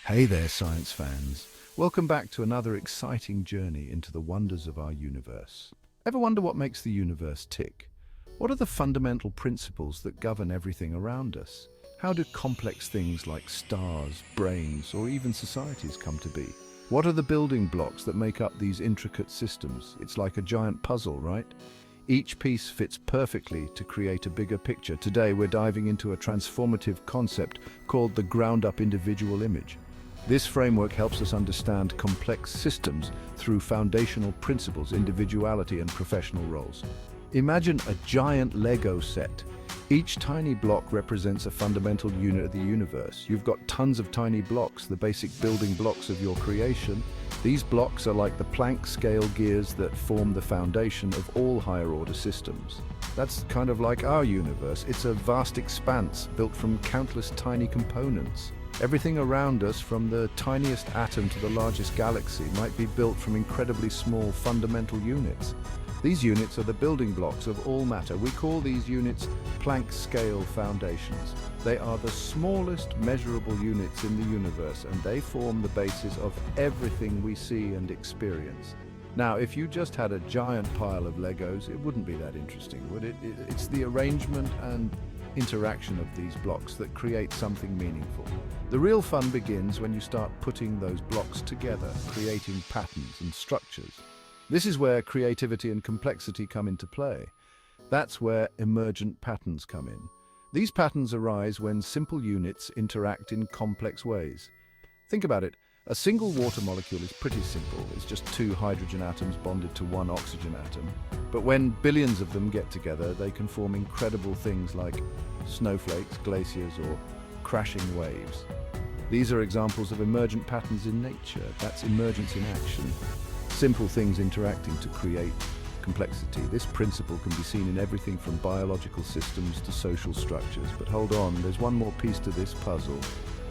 Hey there, science fans. Welcome back to another exciting journey into the wonders of our universe. Ever wonder what makes the universe tick? What are the fundamental principles that govern everything around us? How do complex things like stars, brains, or even societies come to be? What are the building blocks that make up these intricate systems? It's like a giant puzzle, right? Each piece fits perfectly to create a bigger picture. Today, we're diving into a transformative concept called the ground-up individual image. This framework helps us understand complex systems through foundational principles, individuality, and professional roles. Imagine a giant Lego set. Each tiny block represents a fundamental unit of the universe. You've got tons of tiny blocks, the basic building blocks of your creation. These blocks are like the Planck scale gears that form the foundation of all higher-order systems. That's kind of like our universe. It's a vast expanse built from countless tiny components. Everything around us, from the tiniest atom to the largest galaxy, might be built from incredibly small fundamental units. These units are the building blocks of all matter. We call these units Planck scale foundations. They are the smallest measurable units in the universe, and they form the basis of everything we see and experience. Now, if you just had a giant pile of Legos, it wouldn't be that interesting, would it? It's the arrangement and interaction of these blocks that create something meaningful. The real fun begins when you start putting those blocks together, creating patterns and structures. This is where creativity and complexity come into play. That's where emergent patterns come in. These patterns arise when simple units interact in complex ways. Think about it. A single water molecule is pretty simple. It's just two hydrogen atoms bonded to one oxygen atom. But when billions of them get together, they can form incredible things like snowflakes, glaciers, or crashing waves. These are examples of emergent patterns in nature. That's emergence in action. Simple things interacting to create complexity. This principle can be seen in everything from biological systems to social structures. But hold on, there's one more piece to this puzzle.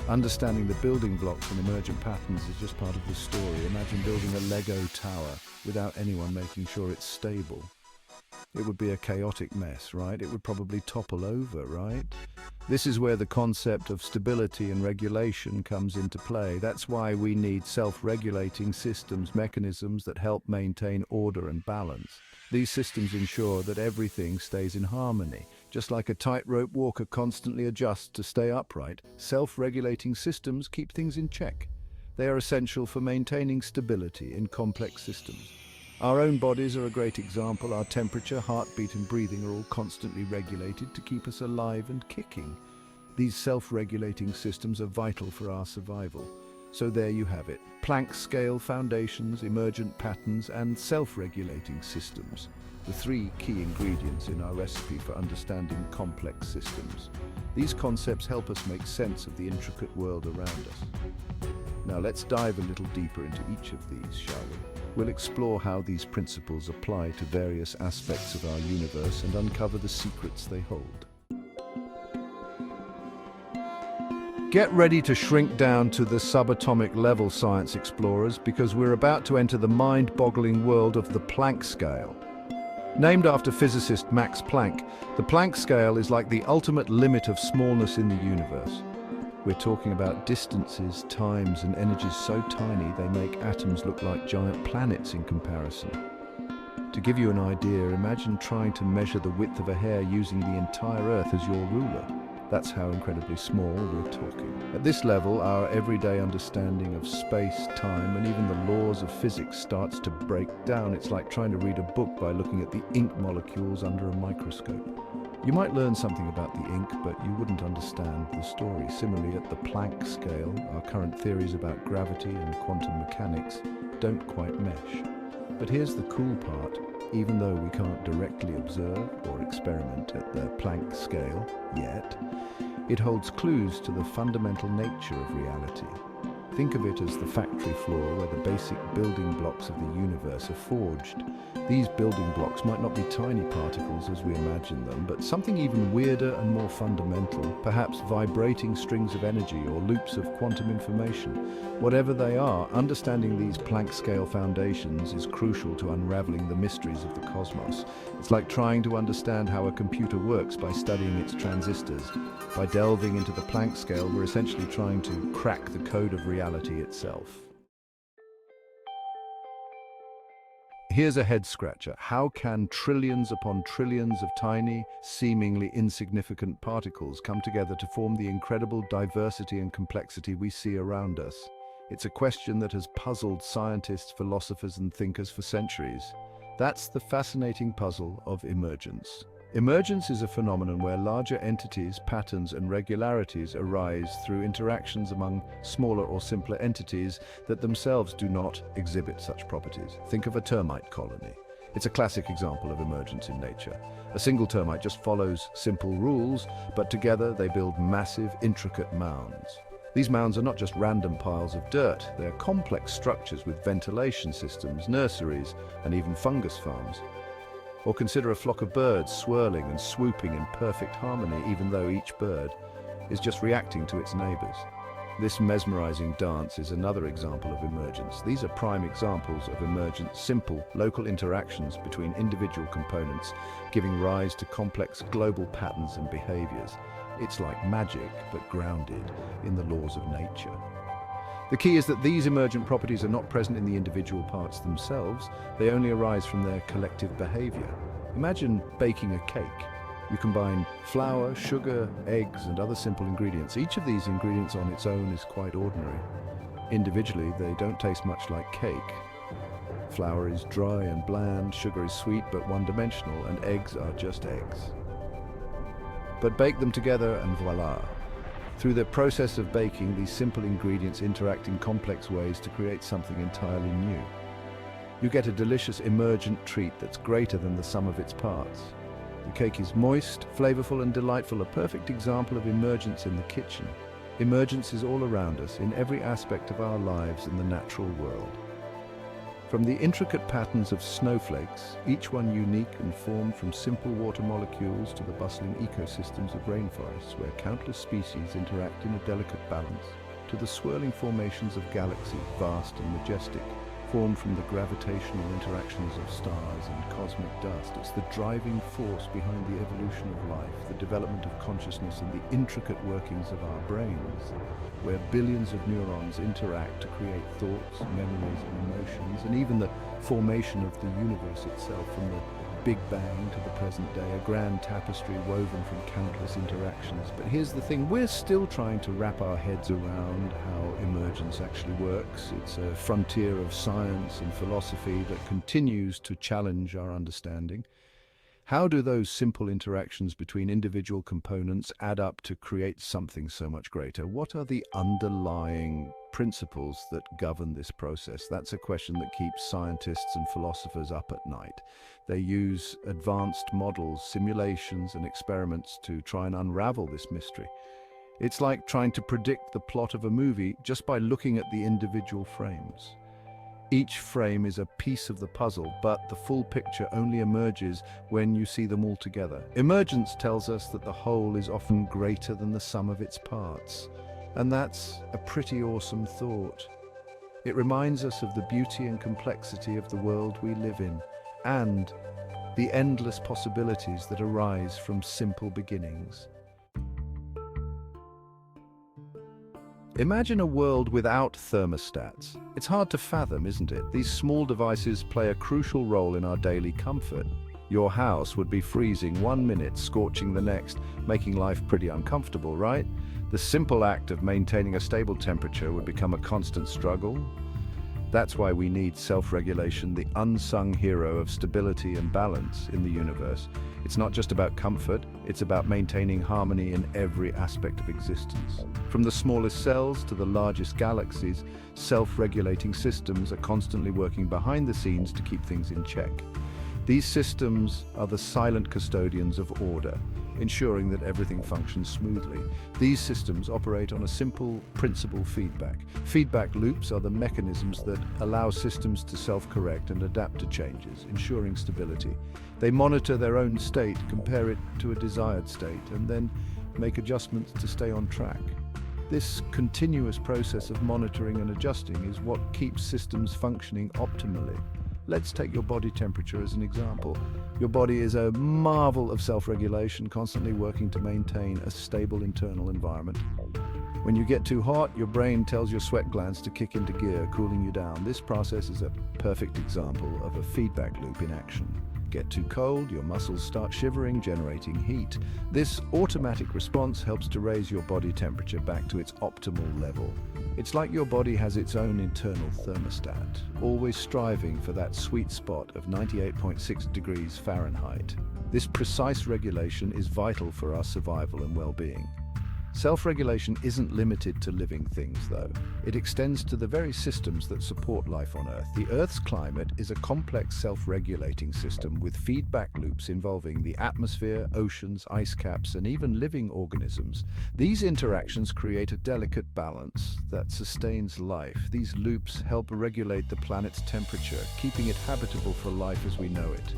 Understanding the building blocks and emergent patterns is just part of the story. Imagine building a Lego tower without anyone making sure it's stable. It would be a chaotic mess, right? It would probably topple over, right? This is where the concept of stability and regulation comes into play. That's why we need self-regulating systems, mechanisms that help maintain order and balance. These systems ensure that everything stays in harmony. Just like a tightrope walker constantly adjusts to stay upright, self-regulating systems keep things in check. They are essential for maintaining stability in complex systems. Our own bodies are a great example. Our temperature, heartbeat, and breathing are all constantly regulated to keep us alive and kicking. These self-regulating systems are vital for our survival. So there you have it. Planck scale foundations, emergent patterns, and self-regulating systems. The three key ingredients in our recipe for understanding complex systems. These concepts help us make sense of the intricate world around us. Now let's dive a little deeper into each of these, shall we? We'll explore how these principles apply to various aspects of our universe and uncover the secrets they hold. Get ready to shrink down to the subatomic level, science explorers, because we're about to enter the mind-boggling world of the Planck scale. Named after physicist Max Planck, the Planck scale is like the ultimate limit of smallness in the universe. We're talking about distances, times, and energies so tiny they make atoms look like giant planets in comparison. To give you an idea, imagine trying to measure the width of a hair using the entire Earth as your ruler. That's how incredibly small we're talking. At this level, our everyday understanding of space, time, and even the laws of physics starts to break down. It's like trying to read a book by looking at the ink molecules under a microscope. You might learn something about the ink, but you wouldn't understand the story. Similarly, at the Planck scale, our current theories about gravity and quantum mechanics don't quite mesh. But here's the cool part. Even though we can't directly observe or experiment at the Planck scale yet, it holds clues to the fundamental nature of reality. Think of it as the factory floor where the basic building blocks of the universe are forged. These building blocks might not be tiny particles as we imagine them, but something even weirder and more fundamental, perhaps vibrating strings of energy or loops of quantum information. Whatever they are, understanding these Planck-scale foundations is crucial to unraveling the mysteries of the cosmos. It's like trying to understand how a computer works by studying its transistors. By delving into the Planck scale, we're essentially trying to crack the code of reality itself. Here's a head-scratcher. How can trillions upon trillions of tiny, seemingly insignificant particles come together to form the incredible diversity and complexity we see around us? It's a question that has puzzled scientists, philosophers, and thinkers for centuries. That's the fascinating puzzle of emergence. Emergence is a phenomenon where larger entities, patterns, and regularities arise through interactions among smaller or simpler entities that themselves do not exhibit such properties. Think of a termite colony. It's a classic example of emergence in nature. A single termite just follows simple rules, but together they build massive, intricate mounds. These mounds are not just random piles of dirt, they are complex structures with ventilation systems, nurseries, and even fungus farms. Or consider a flock of birds swirling and swooping in perfect harmony, even though each bird is just reacting to its neighbors. This mesmerizing dance is another example of emergence. These are prime examples of emergent, simple, local interactions between individual components, giving rise to complex global patterns and behaviors. It's like magic, but grounded in the laws of nature. The key is that these emergent properties are not present in the individual parts themselves, they only arise from their collective behavior. Imagine baking a cake. You combine flour, sugar, eggs, and other simple ingredients. Each of these ingredients on its own is quite ordinary. Individually, they don't taste much like cake. Flour is dry and bland, sugar is sweet but one-dimensional, and eggs are just eggs. But bake them together and voila. Through the process of baking, these simple ingredients interact in complex ways to create something entirely new. You get a delicious emergent treat that's greater than the sum of its parts. The cake is moist, flavorful, and delightful, a perfect example of emergence in the kitchen. Emergence is all around us, in every aspect of our lives in the natural world. From the intricate patterns of snowflakes, each one unique and formed from simple water molecules, to the bustling ecosystems of rainforests where countless species interact in a delicate balance, to the swirling formations of galaxies, vast and majestic, formed from the gravitational interactions of stars and cosmic dust. It's the driving force behind the evolution of life, the development of consciousness, and the intricate workings of our brains, where billions of neurons interact to create thoughts, memories, and emotions, and even the formation of the universe itself, from the Big Bang to the present day, a grand tapestry woven from countless interactions. But here's the thing, we're still trying to wrap our heads around how emergence actually works. It's a frontier of science and philosophy that continues to challenge our understanding. How do those simple interactions between individual components add up to create something so much greater? What are the underlying principles that govern this process? That's a question that keeps scientists and philosophers up at night. They use advanced models, simulations, and experiments to try and unravel this mystery. It's like trying to predict the plot of a movie just by looking at the individual frames. Each frame is a piece of the puzzle, but the full picture only emerges when you see them all together. Emergence tells us that the whole is often greater than the sum of its parts. And that's a pretty awesome thought. It reminds us of the beauty and complexity of the world we live in, and the endless possibilities that arise from simple beginnings. Imagine a world without thermostats. It's hard to fathom, isn't it? These small devices play a crucial role in our daily comfort. Your house would be freezing one minute, scorching the next, making life pretty uncomfortable, right? The simple act of maintaining a stable temperature would become a constant struggle. That's why we need self-regulation, the unsung hero of stability and balance in the universe. It's not just about comfort, it's about maintaining harmony in every aspect of existence. From the smallest cells to the largest galaxies, self-regulating systems are constantly working behind the scenes to keep things in check. These systems are the silent custodians of order, ensuring that everything functions smoothly. These systems operate on a simple principle: feedback. Feedback loops are the mechanisms that allow systems to self-correct and adapt to changes, ensuring stability. They monitor their own state, compare it to a desired state, and then make adjustments to stay on track. This continuous process of monitoring and adjusting is what keeps systems functioning optimally. Let's take your body temperature as an example. Your body is a marvel of self-regulation, constantly working to maintain a stable internal environment. When you get too hot, your brain tells your sweat glands to kick into gear, cooling you down. This process is a perfect example of a feedback loop in action. Get too cold, your muscles start shivering, generating heat. This automatic response helps to raise your body temperature back to its optimal level. It's like your body has its own internal thermostat, always striving for that sweet spot of 98.6 degrees Fahrenheit. This precise regulation is vital for our survival and well-being. Self-regulation isn't limited to living things, though. It extends to the very systems that support life on Earth. The Earth's climate is a complex self-regulating system with feedback loops involving the atmosphere, oceans, ice caps, and even living organisms. These interactions create a delicate balance that sustains life. These loops help regulate the planet's temperature, keeping it habitable for life as we know it.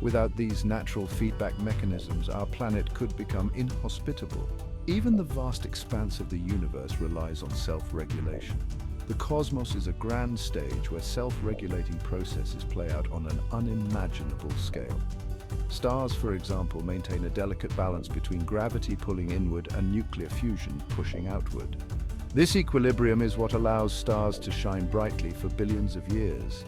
Without these natural feedback mechanisms, our planet could become inhospitable. Even the vast expanse of the universe relies on self-regulation. The cosmos is a grand stage where self-regulating processes play out on an unimaginable scale. Stars, for example, maintain a delicate balance between gravity pulling inward and nuclear fusion pushing outward. This equilibrium is what allows stars to shine brightly for billions of years.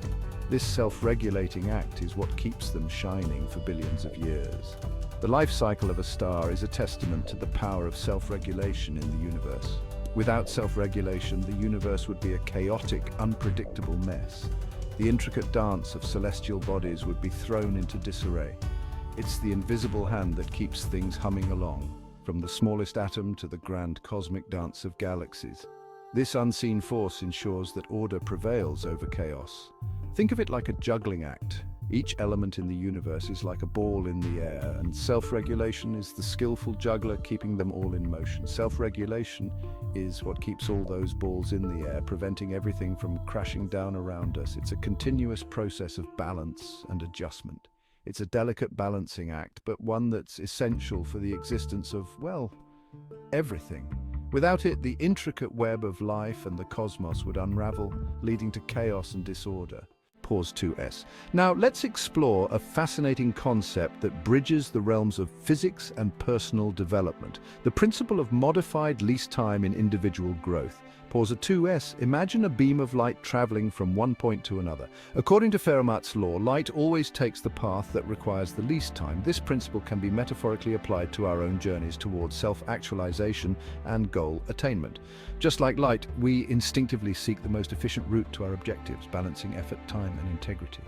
This self-regulating act is what keeps them shining for billions of years. The life cycle of a star is a testament to the power of self-regulation in the universe. Without self-regulation, the universe would be a chaotic, unpredictable mess. The intricate dance of celestial bodies would be thrown into disarray. It's the invisible hand that keeps things humming along, from the smallest atom to the grand cosmic dance of galaxies. This unseen force ensures that order prevails over chaos. Think of it like a juggling act. Each element in the universe is like a ball in the air, and self-regulation is the skillful juggler keeping them all in motion. Self-regulation is what keeps all those balls in the air, preventing everything from crashing down around us. It's a continuous process of balance and adjustment. It's a delicate balancing act, but one that's essential for the existence of, well, everything. Without it, the intricate web of life and the cosmos would unravel, leading to chaos and disorder. Pause 2S. Now let's explore a fascinating concept that bridges the realms of physics and personal development, the principle of modified least time in individual growth. Pause 2S. Imagine a beam of light traveling from one point to another. According to Fermat's law, light always takes the path that requires the least time. This principle can be metaphorically applied to our own journeys towards self-actualization and goal attainment. Just like light, we instinctively seek the most efficient route to our objectives, balancing effort, time, and integrity.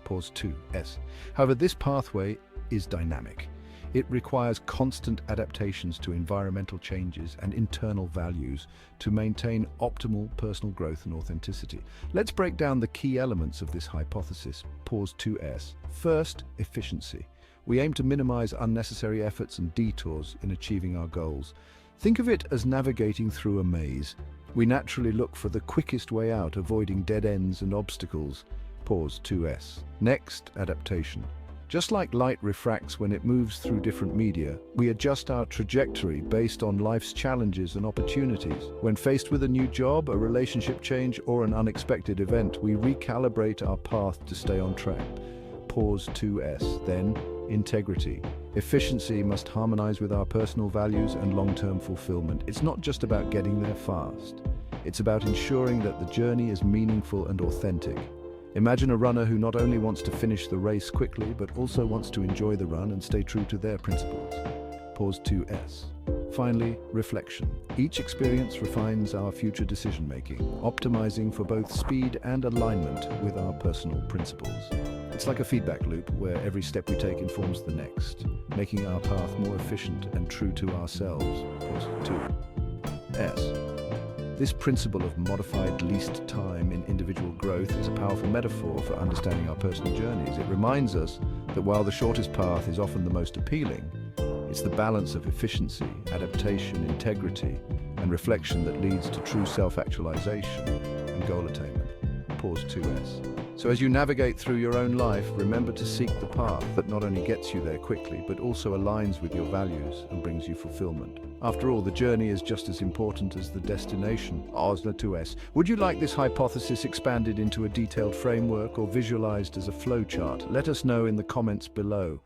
Pause 2S. However, this pathway is dynamic. It requires constant adaptations to environmental changes and internal values to maintain optimal personal growth and authenticity. Let's break down the key elements of this hypothesis. Pause 2S. First, efficiency. We aim to minimize unnecessary efforts and detours in achieving our goals. Think of it as navigating through a maze. We naturally look for the quickest way out, avoiding dead ends and obstacles. Pause 2S. Next, adaptation. Just like light refracts when it moves through different media, we adjust our trajectory based on life's challenges and opportunities. When faced with a new job, a relationship change, or an unexpected event, we recalibrate our path to stay on track. Pause 2S. Then, integrity. Efficiency must harmonize with our personal values and long-term fulfillment. It's not just about getting there fast. It's about ensuring that the journey is meaningful and authentic. Imagine a runner who not only wants to finish the race quickly, but also wants to enjoy the run and stay true to their principles. Pause 2S. Finally, reflection. Each experience refines our future decision-making, optimizing for both speed and alignment with our personal principles. It's like a feedback loop where every step we take informs the next, making our path more efficient and true to ourselves. Pause 2S. This principle of modified least time in individual growth is a powerful metaphor for understanding our personal journeys. It reminds us that while the shortest path is often the most appealing, It's the balance of efficiency, adaptation, integrity, and reflection that leads to true self-actualization and goal attainment. Pause 2S. So as you navigate through your own life, remember to seek the path that not only gets you there quickly, but also aligns with your values and brings you fulfillment. After all, the journey is just as important as the destination. Osna 2S. Would you like this hypothesis expanded into a detailed framework or visualized as a flowchart? Let us know in the comments below.